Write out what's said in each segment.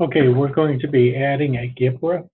Okay, we're going to be adding a Gpra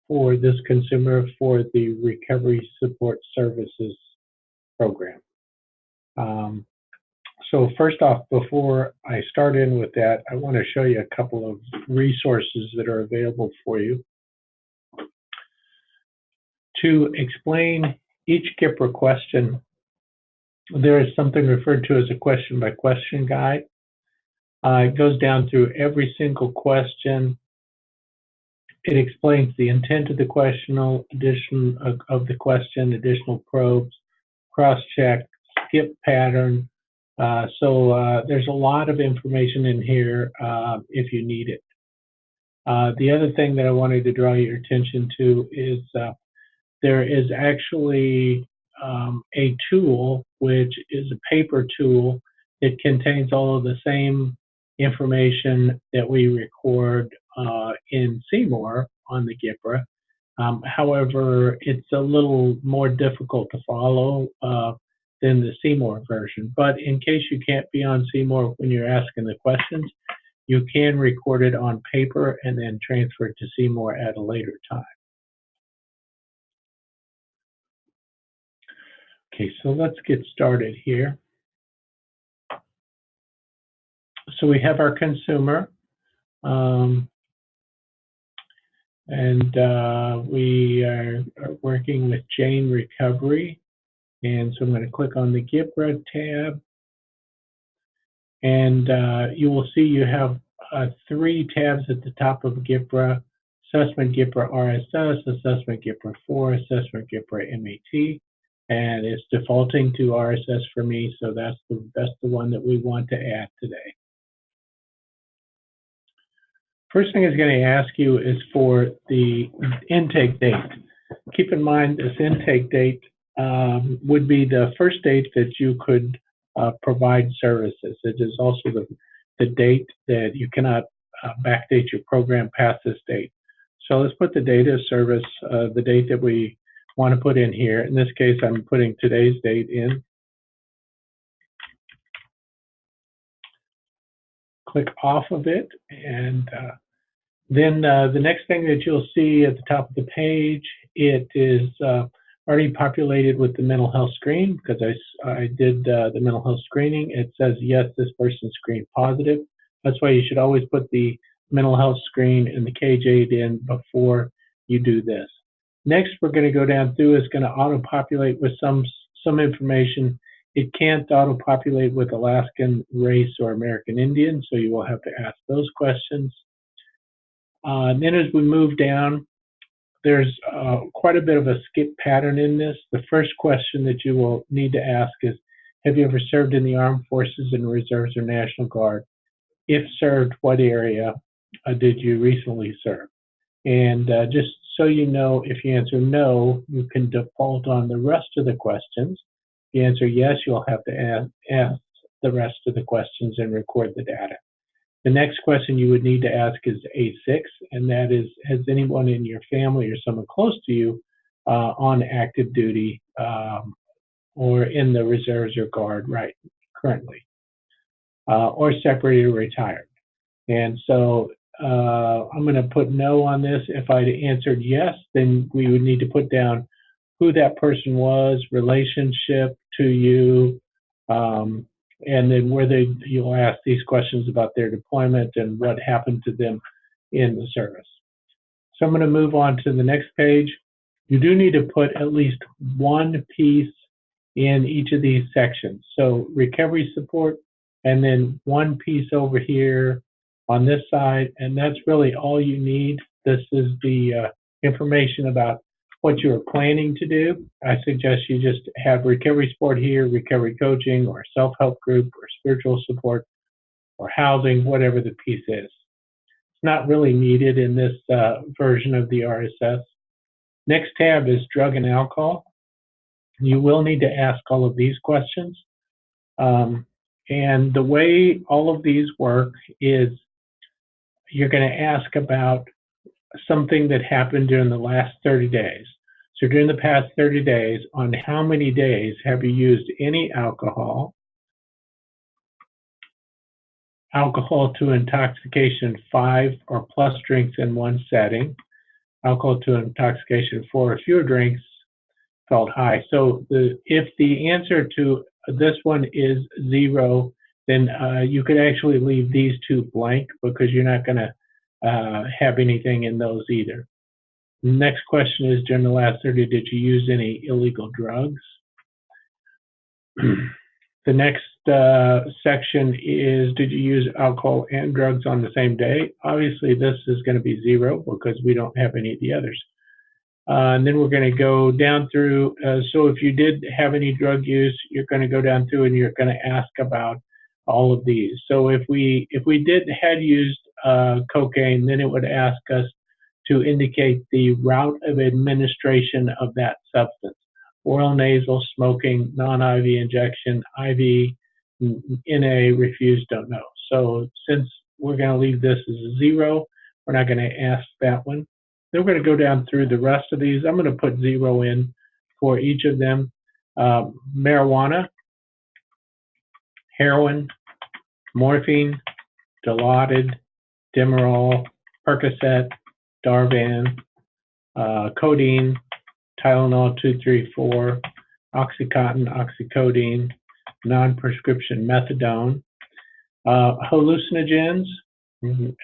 for this consumer for the Recovery Support Services program. So first off, before I start in with that, I want to show you a couple of resources that are available for you. To explain each Gpra question, there is something referred to as a question-by-question guide. It goes down through every single question. It explains the intent of the question, additional probes, cross-check, skip pattern. So there's a lot of information in here if you need it. The other thing that I wanted to draw your attention to is there is actually a tool, which is a paper tool. It contains all of the same information that we record in CIMOR on the Gpra. However, it's a little more difficult to follow than the CIMOR version. But in case you can't be on CIMOR when you're asking the questions, you can record it on paper and then transfer it to CIMOR at a later time. Okay, so let's get started here. So we have our consumer, and we are working with Jane Recovery. And so I'm going to click on the Gpra tab, and you will see you have 3 tabs at the top of Gpra: Assessment Gpra RSS, Assessment Gpra 4, Assessment Gpra MAT. And it's defaulting to RSS for me, so that's the one that we want to add today. First thing it's going to ask you is for the intake date. Keep in mind this intake date would be the first date that you could provide services. It is also the date that you cannot backdate your program past this date. So let's put the date of service, the date that we want to put in here. In this case, I'm putting today's date in. Click off of it, and then the next thing that you'll see at the top of the page, it is already populated with the mental health screen because I did the mental health screening. It says, yes, this person's screen positive. That's why you should always put the mental health screen and the KJ in before you do this. Next, we're going to go down through. It's going to auto-populate with some information. It can't auto-populate with Alaskan race or American Indian, so you will have to ask those questions. Then as we move down, there's quite a bit of a skip pattern in this. The first question that you will need to ask is, have you ever served in the Armed Forces and Reserves or National Guard? If served, what area did you recently serve? And just so you know, if you answer no, you can default on the rest of the questions. If you answer yes, you'll have to ask the rest of the questions and record the data. The next question you would need to ask is A6, and that is, has anyone in your family or someone close to you on active duty or in the reserves or guard currently, or separated or retired? And so I'm going to put no on this. If I answered yes, then we would need to put down who that person was, relationship to you, and then you'll ask these questions about their deployment and what happened to them in the service. So I'm going to move on to the next page. You do need to put at least one piece in each of these sections. So recovery support, and then one piece over here on this side, and that's really all you need. This is the information about what you're planning to do. I suggest you just have recovery support here, recovery coaching, or self-help group, or spiritual support, or housing, whatever the piece is. It's not really needed in this version of the RSS. Next tab is drug and alcohol. You will need to ask all of these questions. And the way all of these work is you're going to ask about something that happened during the last 30 days. So during the past 30 days, on how many days have you used any alcohol? alcohol to intoxication 5 or plus drinks in one setting. Alcohol to intoxication 4 or fewer drinks felt high. So if the answer to this one is 0, then you could actually leave these two blank because you're not going to have anything in those either. Next question is, during the last 30, did you use any illegal drugs? The next section is, did you use alcohol and drugs on the same day? Obviously, this is going to be 0 because we don't have any of the others. And then we're going to go down through. So if you did have any drug use, you're going to go down through and you're going to ask about all of these. So if we had used cocaine, then it would ask us to indicate the route of administration of that substance: oral, nasal, smoking, non-IV injection, IV, NA, refused, don't know. So since we're going to leave this as a 0, we're not going to ask that one. Then we're going to go down through the rest of these. I'm going to put 0 in for each of them. Marijuana, heroin, morphine, Dilaudid, Demerol, Percocet, Darvan, codeine, Tylenol 2,3,4, Oxycontin, oxycodone, non-prescription methadone, hallucinogens,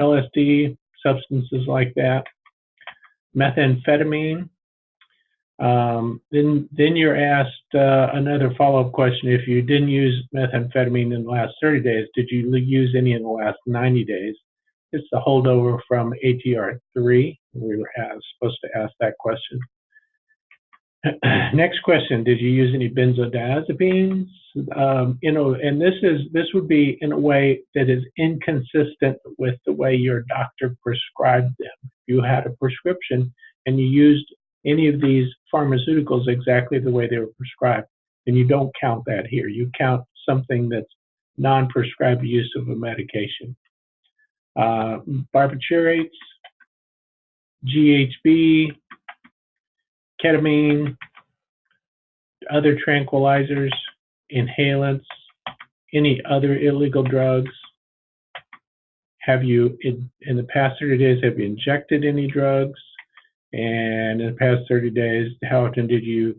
LSD, substances like that, methamphetamine. Then you're asked another follow-up question. If you didn't use methamphetamine in the last 30 days, did you use any in the last 90 days? It's the holdover from ATR 3. We were supposed to ask that question. Next question: did you use any benzodiazepines? And this would be in a way that is inconsistent with the way your doctor prescribed them. If you had a prescription and you used any of these pharmaceuticals exactly the way they were prescribed, then you don't count that here. You count something that's non-prescribed use of a medication. Barbiturates, GHB, ketamine, other tranquilizers, inhalants, any other illegal drugs. Have you, in the past 30 days, have you injected any drugs? And in the past 30 days, how often did you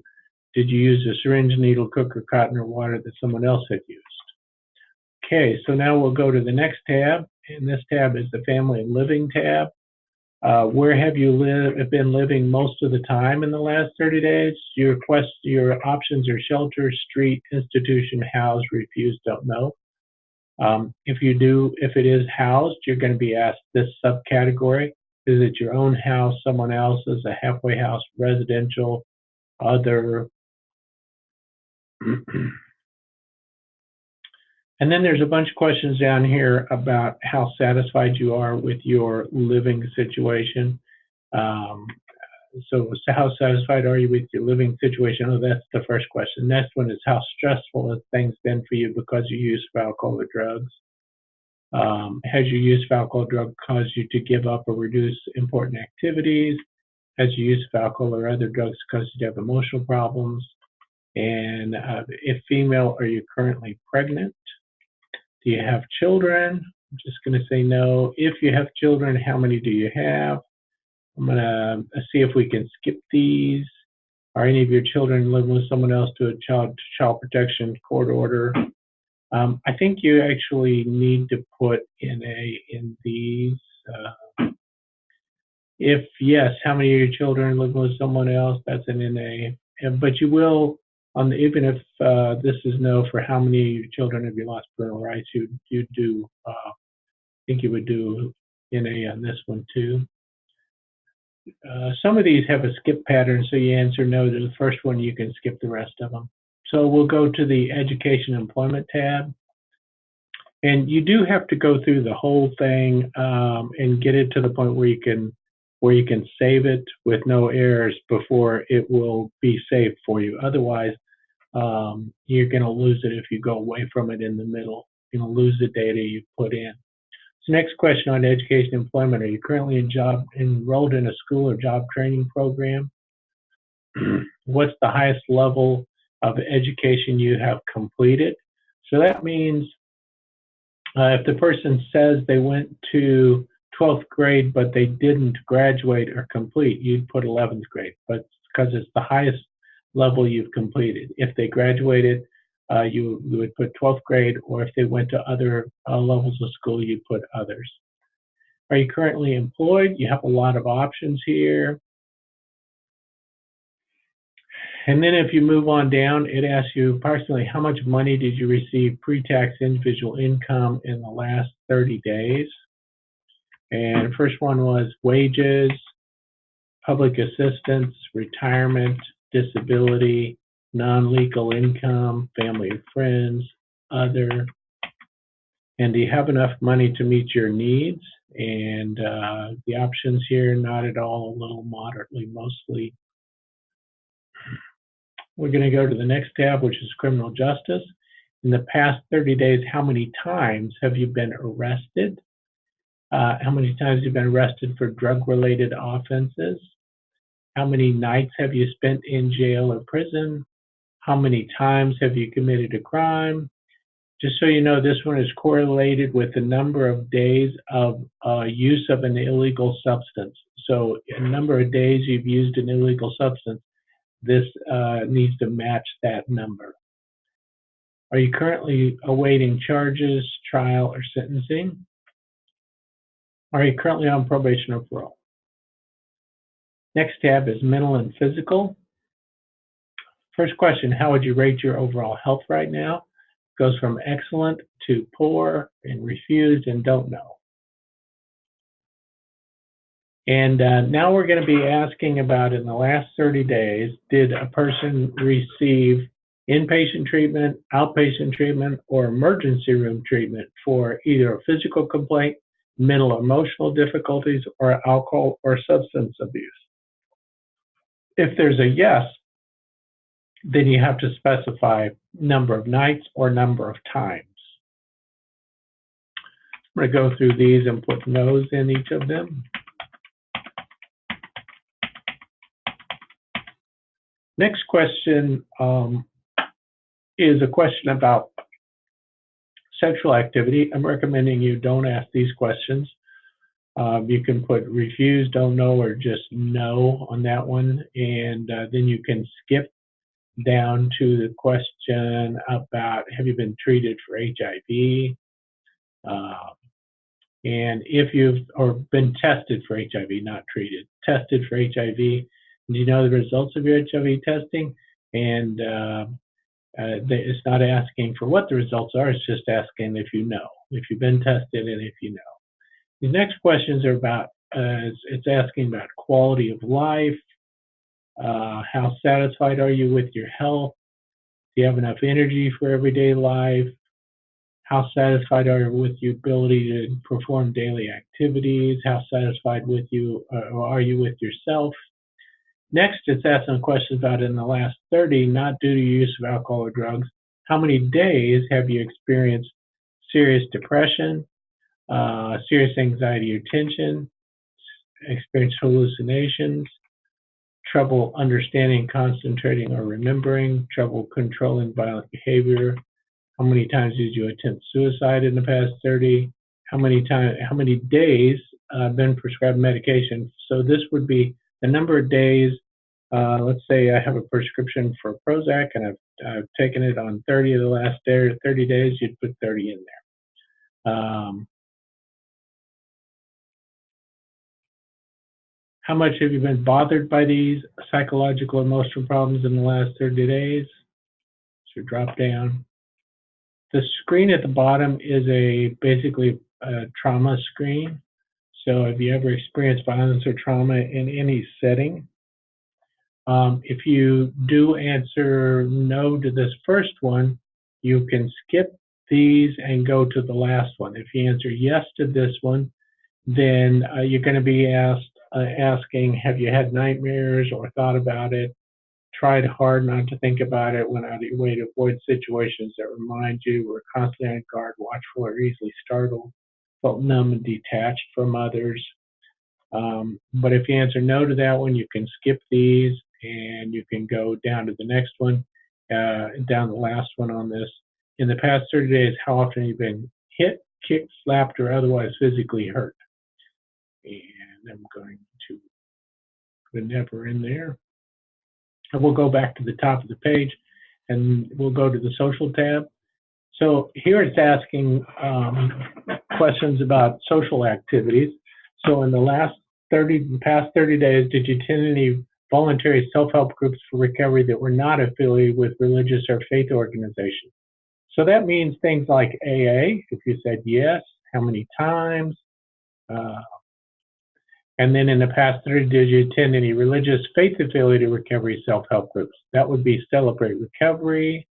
use a syringe, needle, cooker, cotton, or water that someone else had used? Okay, so now we'll go to the next tab, and this tab is the Family and Living tab. Where have you been living most of the time in the last 30 days? Your options are shelter, street, institution, housed, refused, don't know. If it is housed, you're going to be asked this subcategory. Is it your own house, someone else's, a halfway house, residential, other? And then there's a bunch of questions down here about how satisfied you are with your living situation. So how satisfied are you with your living situation? Oh, that's the first question. Next one is, how stressful have things been for you because you use alcohol or drugs? Has your use of alcohol or drug caused you to give up or reduce important activities? Has your use of alcohol or other drugs caused you to have emotional problems? And if female, are you currently pregnant? Do you have children? I'm just going to say no. If you have children, how many do you have? I'm going to see if we can skip these. Are any of your children living with someone else to a child protection court order? I think you actually need to put NA in these. If yes, how many of your children live with someone else? That's an NA. But you will, even if this is no, for how many of your children have you lost parental rights, you do. I think you would do NA on this one too. Some of these have a skip pattern, so you answer no to the first one, you can skip the rest of them. So we'll go to the Education and Employment tab. And you do have to go through the whole thing and get it to the point where you can save it with no errors before it will be saved for you. Otherwise, you're going to lose it if you go away from it in the middle. You're going to lose the data you put in. So next question on education and employment. Are you currently enrolled in a school or job training program? What's the highest level of education you have completed? So that means If the person says they went to 12th grade, but they didn't graduate or complete, you'd put 11th grade, but because it's the highest level you've completed. If they graduated, you would put 12th grade, or if they went to other levels of school, you'd put others. Are you currently employed? You have a lot of options here. And then if you move on down, it asks you approximately how much money did you receive pre-tax individual income in the last 30 days? And the first one was wages, public assistance, retirement, disability, non-legal income, family or friends, other. And do you have enough money to meet your needs? And the options here, not at all, a little, moderately, mostly. We're going to go to the next tab, which is criminal justice. In the past 30 days, how many times have you been arrested? How many times have you been arrested for drug-related offenses? How many nights have you spent in jail or prison? How many times have you committed a crime? Just so you know, this one is correlated with the number of days of use of an illegal substance. So a number of days you've used an illegal substance, this needs to match that number. Are you currently awaiting charges, trial, or sentencing? Are you currently on probation or parole? Next tab is mental and physical. First question, how would you rate your overall health right now? Goes from excellent to poor and refused and don't know. And now we're going to be asking about, in the last 30 days, did a person receive inpatient treatment, outpatient treatment, or emergency room treatment for either a physical complaint, mental or emotional difficulties, or alcohol or substance abuse? If there's a yes, then you have to specify number of nights or number of times. I'm going to go through these and put no's in each of them. Next question is a question about sexual activity. I'm recommending you don't ask these questions. You can put refuse, don't know, or just no on that one. And then you can skip down to the question about, have you been treated for HIV? And if you've, or been tested for HIV, not treated, tested for HIV, do you know the results of your HIV testing? And it's not asking for what the results are, it's just asking if you know, if you've been tested and if you know. The next questions are about, it's asking about quality of life, how satisfied are you with your health, do you have enough energy for everyday life, how satisfied are you with your ability to perform daily activities, how satisfied with you are you with yourself. Next, it's asking questions about, in the last 30, not due to use of alcohol or drugs, how many days have you experienced serious depression, serious anxiety or tension, experienced hallucinations, trouble understanding, concentrating, or remembering, trouble controlling violent behavior? How many times did you attempt suicide in the past 30? How many days been prescribed medication? So this would be the number of days. Let's say I have a prescription for Prozac and I've taken it on 30 of the last 30 days, you'd put 30 in there. How much have you been bothered by these psychological, emotional problems in the last 30 days? So drop down. The screen at the bottom is basically a trauma screen. So have you ever experienced violence or trauma in any setting? If you do answer no to this first one, you can skip these and go to the last one. If you answer yes to this one, then you're going to be asking, have you had nightmares or thought about it? Tried hard not to think about it, went out of your way to avoid situations that remind you, were constantly on guard, watchful, or easily startled, felt numb and detached from others. But if you answer no to that one, you can skip these and you can go down to the next one, down the last one on this. In the past 30 days, how often have you been hit, kicked, slapped, or otherwise physically hurt. And I'm going to put a never in there. And we'll go back to the top of the page, and we'll go to the social tab. So here it's asking questions about social activities. So in the past 30 days, did you attend any voluntary self-help groups for recovery that were not affiliated with religious or faith organizations? So that means things like AA, if you said yes, how many times? And then in the past 30 days, did you attend any religious faith-affiliated recovery self-help groups? That would be Celebrate Recovery.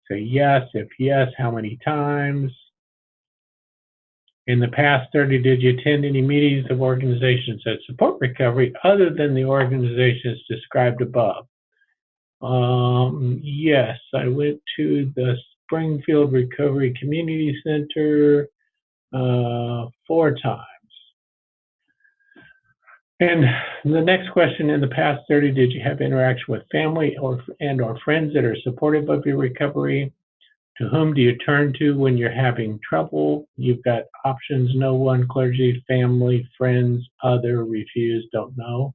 Say yes, if yes, how many times? In the past 30, did you attend any meetings of organizations that support recovery other than the organizations described above? Yes, I went to the Springfield Recovery Community Center 4 times. And the next question, in the past 30, did you have interaction with family or friends that are supportive of your recovery? To whom do you turn to when you're having trouble? You've got options: no one, clergy, family, friends, other, refuse, don't know.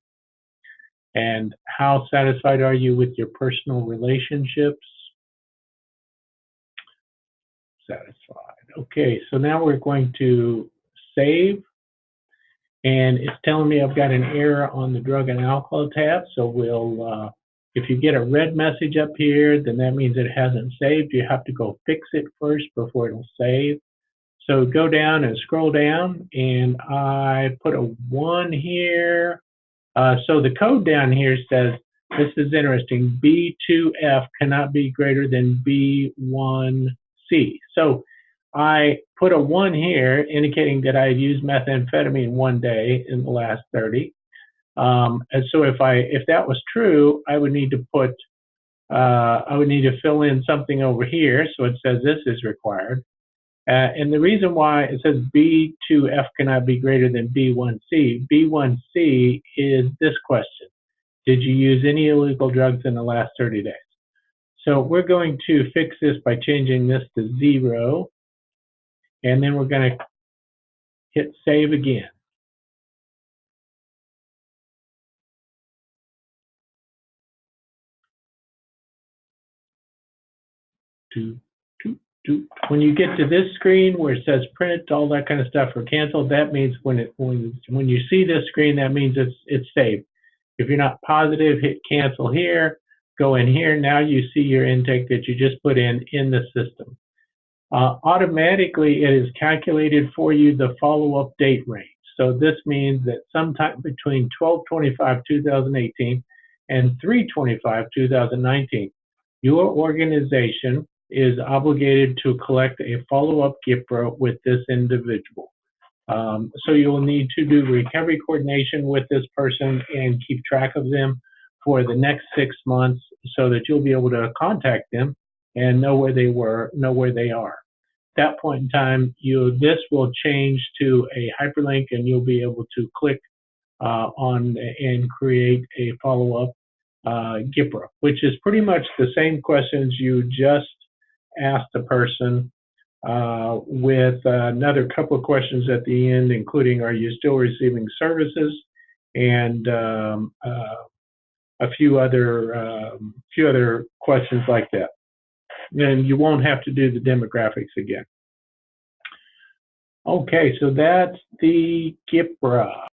And how satisfied are you with your personal relationships? Satisfied. Okay, so now we're going to save. And it's telling me I've got an error on the drug and alcohol tab. So we'll, if you get a red message up here, then that means it hasn't saved. You have to go fix it first before it'll save. So go down and scroll down, and I put a 1 here. So the code down here says, this is interesting, B2F cannot be greater than B1C. So I put a 1 here, indicating that I had used methamphetamine 1 day in the last 30. And so if that was true, I would need to put, I would need to fill in something over here. So it says this is required. And the reason why it says B2F cannot be greater than B1C, B1C is this question: did you use any illegal drugs in the last 30 days? So we're going to fix this by changing this to 0. And then we're going to hit save again. When you get to this screen where it says print, all that kind of stuff, or cancel, that means when you see this screen, that means it's saved. If you're not positive, hit cancel here, go in here. Now you see your intake that you just put in the system. Automatically, it is calculated for you the follow-up date range. So this means that sometime between 12/25/2018 and 3/25/2019, your organization is obligated to collect a follow-up Gpra with this individual. So you will need to do recovery coordination with this person and keep track of them for the next 6 months, so that you'll be able to contact them and know where they were, know where they are. At that point in time, this will change to a hyperlink, and you'll be able to click on and create a follow-up Gpra, which is pretty much the same questions you just asked the person, with another couple of questions at the end, including, are you still receiving services, and a few other questions like that. And you won't have to do the demographics again. Okay, so that's the Gpra.